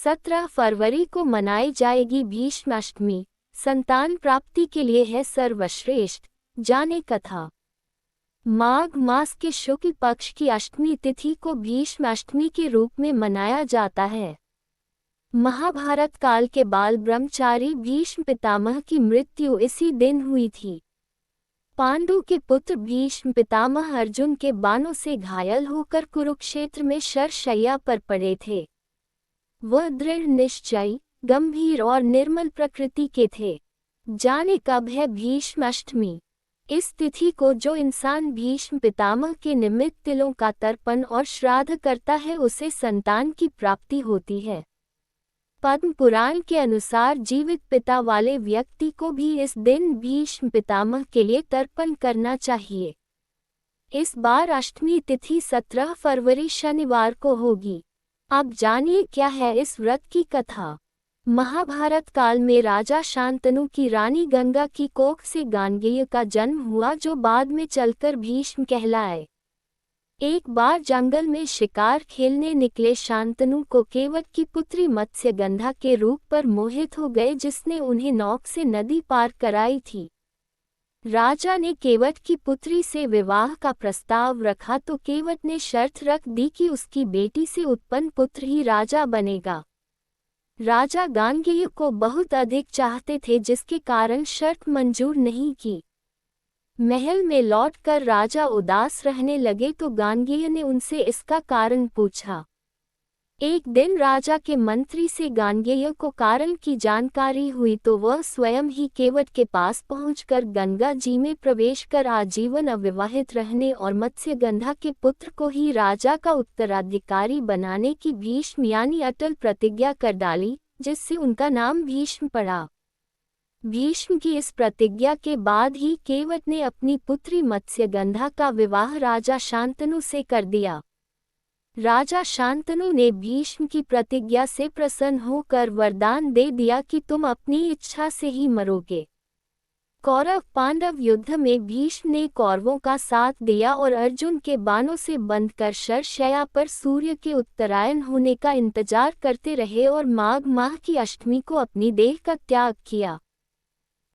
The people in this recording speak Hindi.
17 फरवरी को मनाई जाएगी भीष्म अष्टमी। संतान प्राप्ति के लिए है सर्वश्रेष्ठ, जाने कथा। माघ मास के शुक्ल पक्ष की अष्टमी तिथि को भीष्म अष्टमी के रूप में मनाया जाता है। महाभारत काल के बाल ब्रह्मचारी भीष्म पितामह की मृत्यु इसी दिन हुई थी। पांडु के पुत्र भीष्म पितामह अर्जुन के बाणों से घायल होकर कुरुक्षेत्र में शरशय्या पर पड़े थे। वह दृढ़ निश्चयी, गंभीर और निर्मल प्रकृति के थे। जाने कब है भीष्म अष्टमी। इस तिथि को जो इंसान भीष्म पितामह के निमित्त तिलों का तर्पण और श्राद्ध करता है उसे संतान की प्राप्ति होती है। पद्म पुराण के अनुसार जीवित पिता वाले व्यक्ति को भी इस दिन भीष्म पितामह के लिए तर्पण करना चाहिए। इस बार अष्टमी तिथि 17 फरवरी शनिवार को होगी। अब जानिए क्या है इस व्रत की कथा। महाभारत काल में राजा शांतनु की रानी गंगा की कोख से गांगेय का जन्म हुआ, जो बाद में चलकर भीष्म कहलाए। एक बार जंगल में शिकार खेलने निकले शांतनु को केवट की पुत्री मत्स्यगंधा के रूप पर मोहित हो गए, जिसने उन्हें नौक से नदी पार कराई थी। राजा ने केवट की पुत्री से विवाह का प्रस्ताव रखा तो केवट ने शर्त रख दी कि उसकी बेटी से उत्पन्न पुत्र ही राजा बनेगा। राजा गांगेय को बहुत अधिक चाहते थे, जिसके कारण शर्त मंजूर नहीं की। महल में लौटकर राजा उदास रहने लगे तो गांगेय ने उनसे इसका कारण पूछा। एक दिन राजा के मंत्री से गांगेय को कारण की जानकारी हुई तो वह स्वयं ही केवट के पास पहुंचकर गंगा जी में प्रवेश कर आजीवन अविवाहित रहने और मत्स्यगंधा के पुत्र को ही राजा का उत्तराधिकारी बनाने की भीष्म यानी अटल प्रतिज्ञा कर डाली, जिससे उनका नाम भीष्म पड़ा। भीष्म की इस प्रतिज्ञा के बाद ही केवट ने अपनी पुत्री मत्स्यगंधा का विवाह राजा शांतनु से कर दिया। राजा शांतनु ने भीष्म की प्रतिज्ञा से प्रसन्न होकर वरदान दे दिया कि तुम अपनी इच्छा से ही मरोगे। कौरव पांडव युद्ध में भीष्म ने कौरवों का साथ दिया और अर्जुन के बाणों से बंधकर शरशय्या पर सूर्य के उत्तरायण होने का इंतजार करते रहे और माघ माह की अष्टमी को अपनी देह का त्याग किया।